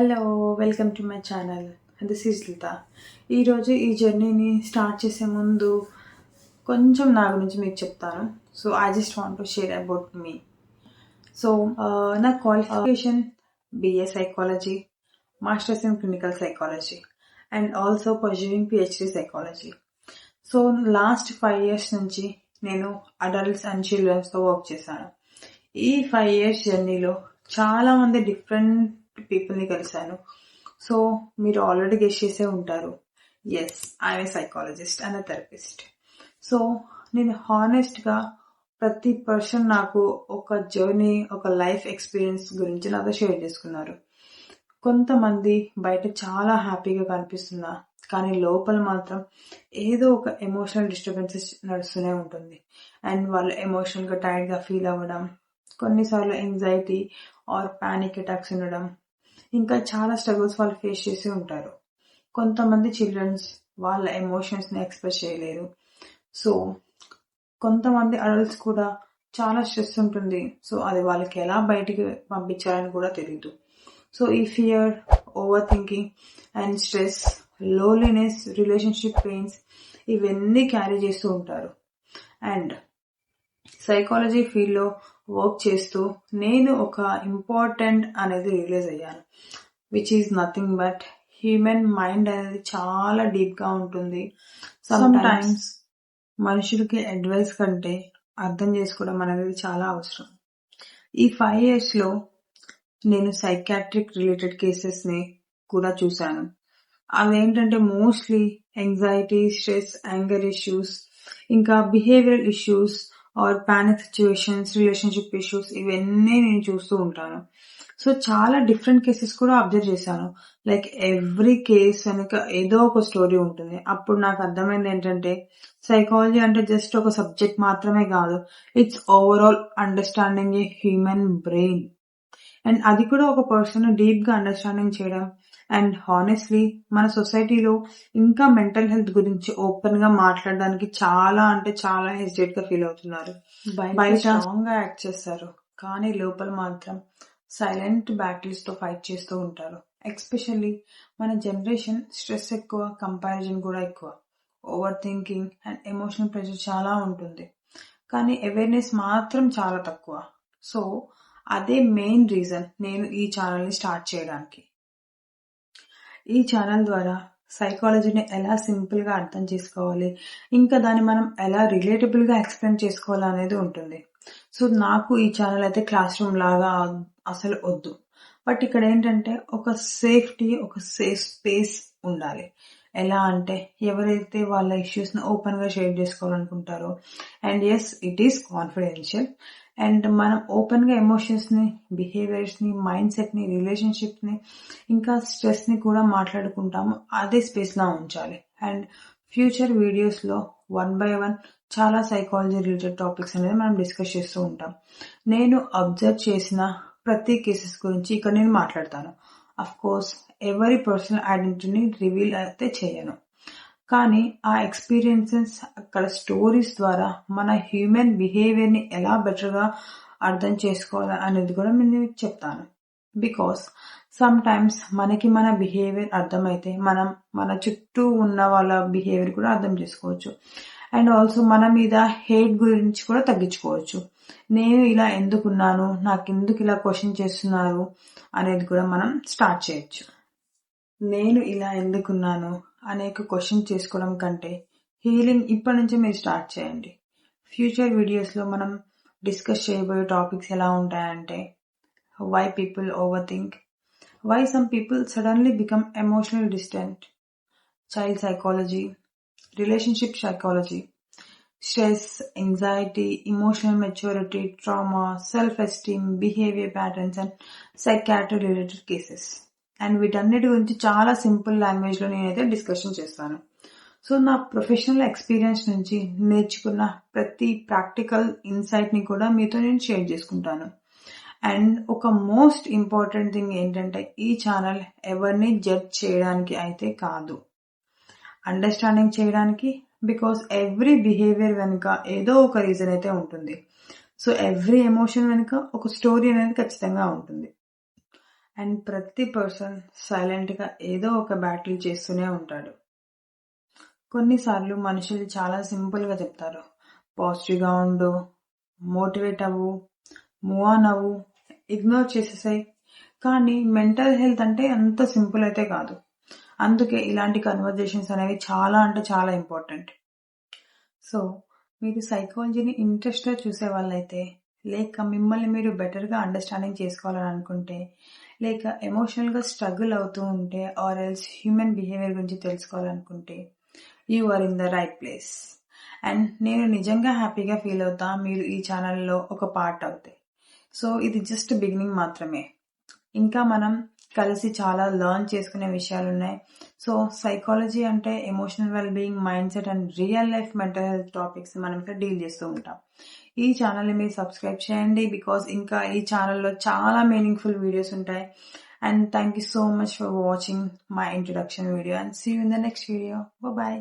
Hello! Welcome to my channel. This is Litha. ఈరోజు ఈ జర్నీని స్టార్ట్ చేసే ముందు కొంచెం నా గురించి మీకు చెప్తాను. So, I just want to share about me. So, నా qualification BA psychology, masters in clinical psychology and also pursuing PhD psychology. So, last 5 years నుంచి నేను అడల్ట్స్ అండ్ చిల్డ్రన్స్తో వర్క్ చేశాను. ఈ 5 years జర్నీలో చాలామంది డిఫరెంట్ పీపుల్ని కలిశాను. సో మీరు ఆల్రెడీ గెస్ చేసే ఉంటారు, yes I'm a psychologist and a therapist. So నేను హానెస్ట్గా ప్రతి పర్సన్ నాకు ఒక జర్నీ, ఒక లైఫ్ ఎక్స్పీరియన్స్ గురించి నాతో షేర్ చేసుకున్నారు. కొంతమంది బయట చాలా హ్యాపీగా కనిపిస్తున్నా కానీ లోపల మాత్రం ఏదో ఒక ఎమోషనల్ డిస్టర్బెన్సెస్ నడుస్తూనే ఉంటుంది. అండ్ వాళ్ళు ఎమోషనల్గా టైర్డ్గా ఫీల్ అవ్వడం, కొన్నిసార్లు ఎంగ్జైటీ ఆర్ పానిక్ అటాక్స్ ఉండడం, ఇంకా చాలా స్ట్రగుల్స్ వాళ్ళు ఫేస్ చేసి ఉంటారు. కొంతమంది చిల్డ్రన్స్ వాళ్ళ ఎమోషన్స్ని ఎక్స్ప్రెస్ చేయలేరు. సో కొంతమంది అడల్ట్స్ కూడా చాలా స్ట్రెస్ ఉంటుంది. సో అది వాళ్ళకి ఎలా బయటికి పంపించాలని కూడా తెలియదు. సో ఈ fear, over thinking and stress, loneliness, relationship pains ఇవన్నీ క్యారీ చేస్తూ ఉంటారు. అండ్ సైకాలజీ ఫీల్డ్లో వర్క్ చేస్తూ నేను ఒక ఇంపార్టెంట్ అనేది రియలైజ్ అయ్యాను, which is nothing but human mind అనేది చాలా డీప్గా ఉంటుంది. సమ్టైమ్స్ మనుషులకి అడ్వైస్ కంటే అర్థం చేసుకోవడం అనేది చాలా అవసరం. ఈ 5 yearsలో నేను సైకాట్రిక్ రిలేటెడ్ కేసెస్ని కూడా చూశాను. అవేంటంటే mostly anxiety, stress, anger issues, ఇంకా behavioural issues or panic situations, relationship issues ఇవన్నీ నేను చూస్తూ ఉంటాను. సో చాలా డిఫరెంట్ కేసెస్ కూడా అబ్జర్వ్ చేశాను. లైక్ ఎవ్రీ కేస్ వెనుక ఏదో ఒక స్టోరీ ఉంటుంది. అప్పుడు నాకు అర్థమైంది ఏంటంటే సైకాలజీ అంటే జస్ట్ ఒక సబ్జెక్ట్ మాత్రమే కాదు, it's overall understanding a human brain. And అది కూడా ఒక పర్సన్ డీప్గా అండర్స్టాండింగ్ చేయడం. అండ్ హానెస్ట్లీ మన సొసైటీలో ఇంకా మెంటల్ హెల్త్ గురించి ఓపెన్ గా మాట్లాడడానికి చాలా అంటే చాలా హెసిటేట్ గా ఫీల్ అవుతున్నారు. బయట స్ట్రాంగ్ గా యాక్ట్ చేస్తారు కానీ లోపల మాత్రం సైలెంట్ బ్యాటిల్స్ తో ఫైట్ చేస్తూ ఉంటారు. ఎస్పెషల్లీ మన జనరేషన్ స్ట్రెస్ ఎక్కువ, కంపారిజన్ కూడా ఎక్కువ, over thinking and emotional pressure చాలా ఉంటుంది కానీ అవేర్నెస్ మాత్రం చాలా తక్కువ. సో అదే మెయిన్ రీజన్ నేను ఈ ఛానల్ని స్టార్ట్ చేయడానికి. ఈ ఛానల్ ద్వారా సైకాలజీని ఎలా సింపుల్గా అర్థం చేసుకోవాలి, ఇంకా దాన్ని మనం ఎలా రిలేటబుల్గా ఎక్స్ప్లెయిన్ చేసుకోవాలి అనేది ఉంటుంది. సో నాకు ఈ ఛానల్ అయితే క్లాస్ రూమ్ లాగా అసలు వద్దు. బట్ ఇక్కడ ఏంటంటే ఒక సేఫ్టీ, ఒక సేఫ్ స్పేస్ ఉండాలి. ఎలా అంటే ఎవరైతే వాళ్ళ ఇష్యూస్ని ఓపెన్గా షేర్ చేసుకోవాలనుకుంటారో, and as it is confidential, and మనం ఓపెన్గా ఎమోషన్స్ని, బిహేవియర్స్ని, మైండ్ సెట్ని, రిలేషన్షిప్ని, ఇంకా స్ట్రెస్ని కూడా మాట్లాడుకుంటాము. అదే స్పేస్లా ఉంచాలి. అండ్ ఫ్యూచర్ వీడియోస్లో 1 by 1 చాలా సైకాలజీ రిలేటెడ్ టాపిక్స్ అనేది మనం డిస్కస్ చేస్తూ ఉంటాం. నేను అబ్జర్వ్ చేసిన ప్రతి కేసెస్ గురించి ఇక్కడ నేను మాట్లాడతాను. అఫ్ కోర్స్ ఎవరి పర్సనల్ ఐడెంటిటీని రివీల్ అయితే చేయను, కానీ ఆ ఎక్స్పీరియన్సెస్, అక్కడ స్టోరీస్ ద్వారా మన హ్యూమన్ బిహేవియర్ని ఎలా బెటర్గా అర్థం చేసుకోవాలి అనేది కూడా నేను చెప్తాను. బికాస్ సమ్ టైమ్స్ మనకి మన బిహేవియర్ అర్థమైతే మనం మన చుట్టూ ఉన్న వాళ్ళ బిహేవియర్ కూడా అర్థం చేసుకోవచ్చు. అండ్ ఆల్సో మన మీద హేట్ గురించి కూడా తగ్గించుకోవచ్చు. నేను ఇలా ఎందుకున్నాను, నాకు ఎందుకు ఇలా క్వశ్చన్ చేస్తున్నారు అనేది కూడా మనం స్టార్ట్ చేయొచ్చు. నేను ఇలా ఎందుకున్నాను అనేక క్వశ్చన్ చేసుకోవడం కంటే హీలింగ్ ఇప్పటి నుంచే మీరు స్టార్ట్ చేయండి. ఫ్యూచర్ వీడియోస్లో మనం డిస్కస్ చేయబోయే టాపిక్స్ ఎలా ఉంటాయంటే why people over think, why some people suddenly become emotional distant, child psychology, relationship psychology, stress, anxiety, emotional maturity, trauma, self esteem, behaviour patterns and psychiatry related cases. And వీటన్నిటి గురించి చాలా simple లాంగ్వేజ్లో నేనైతే discussion చేస్తాను. So నా professional experience నుంచి నేర్చుకున్న ప్రతి ప్రాక్టికల్ ఇన్సైట్ని కూడా మీతో నేను షేర్ చేసుకుంటాను. అండ్ ఒక మోస్ట్ ఇంపార్టెంట్ థింగ్ ఏంటంటే ఈ ఛానల్ ఎవరిని జడ్జ్ చేయడానికి అయితే కాదు, అండర్స్టాండింగ్ చేయడానికి. బికాస్ ఎవ్రీ బిహేవియర్ వెనుక ఏదో ఒక రీజన్ అయితే ఉంటుంది. సో ఎవ్రీ ఎమోషన్ వెనుక ఒక స్టోరీ అనేది ఖచ్చితంగా ఉంటుంది. అండ్ ప్రతి పర్సన్ సైలెంట్గా ఏదో ఒక బ్యాటిల్ చేస్తూనే ఉంటాడు. కొన్నిసార్లు మనుషులు చాలా సింపుల్గా చెప్తారు, పాజిటివ్గా ఉండు, మోటివేట్ అవ్వు, మూవ్ ఆన్ అవ్వు, ఇగ్నోర్ చేసేసాయి. కానీ మెంటల్ హెల్త్ అంటే అంత సింపుల్ అయితే కాదు. అందుకే ఇలాంటి కన్వర్జేషన్స్ అనేవి చాలా అంటే చాలా ఇంపార్టెంట్. సో మీరు సైకాలజీని ఇంట్రెస్ట్గా చూసే వాళ్ళైతే, లేక మిమ్మల్ని మీరు బెటర్గా అండర్స్టాండింగ్ చేసుకోవాలని అనుకుంటే, లేక ఎమోషనల్గా స్ట్రగుల్ అవుతూ ఉంటే, ఆర్ ఎల్స్ హ్యూమన్ బిహేవియర్ గురించి తెలుసుకోవాలనుకుంటే, you are in the right place. And నేను నిజంగా హ్యాపీగా ఫీల్ అవుతా మీరు ఈ ఛానల్లో ఒక పార్ట్ అవుతాయి. సో ఇది జస్ట్ బిగినింగ్ మాత్రమే. ఇంకా మనం కలిసి చాలా లర్న్ చేసుకునే విషయాలు ఉన్నాయి. సో సైకాలజీ అంటే emotional well being, mind set and real life mental health topics మనం ఇక్కడ డీల్ చేస్తూ ఉంటాం. ఈ ఛానల్ని మీరు సబ్స్క్రైబ్ చేయండి, బికాస్ ఇంకా ఈ ఛానల్లో చాలా మీనింగ్ఫుల్ వీడియోస్ ఉంటాయి. And thank you so much for watching my introduction video and see you in the next video. Bye.